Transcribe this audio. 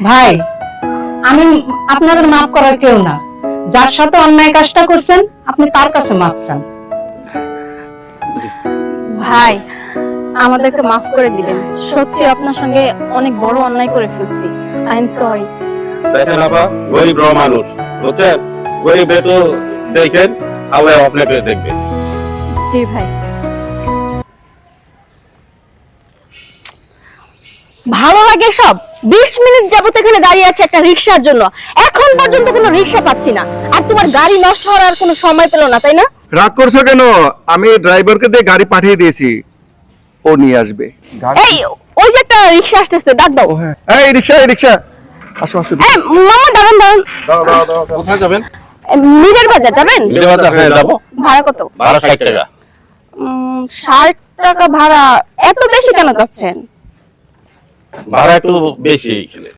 ভাই, আমি আপনাদের মাফ করার কেউ না। যার সাথে অন্যায় কাজটা করছেন আপনি তার কাছে মাফ চান। ভাই, আমাদেরকে মাফ করে দিবেন। সত্যি আপনার সঙ্গে অনেক বড় অন্যায় করে ফেলছি। I am sorry. দেখেন আপা, গরিব মানুষ বুঝছেন, গরিব একটু দেখেন, আল্লাহ আপনাকে দেখবে। জি ভাই। ভালো লাগে সব। 20 মিনিট যাবত এখানে দাঁড়িয়ে আছে একটা রিকশার জন্য, এখন পর্যন্ত কোনো রিকশা পাচ্ছি না। আর তোমার গাড়ি নষ্ট হওয়ার আর কোনো সময় পেলো না, তাই না? রাগ করছো কেন? আমি ড্রাইভারকে দিয়ে গাড়ি পাঠিয়ে দিয়েছি, ও নিয়ে আসবে। এই, ওই যে একটা রিকশা আসতেছে, ডাক দাও। ও হ্যাঁ, এই রিকশা, এই রিকশা, আসো আসো। এই মামা, দাঁড়ান দাঁড়ান। কোথায় যাবেন? মিরের বাজার যাবেন? মিডিয়াবাজার হয়ে যাবো। ভাড়া কত? 1260 টাকা। 60 টাকা ভাড়া। এত বেশি কেন যাচ্ছেন? ভাড়া একটু বেশি এখানে।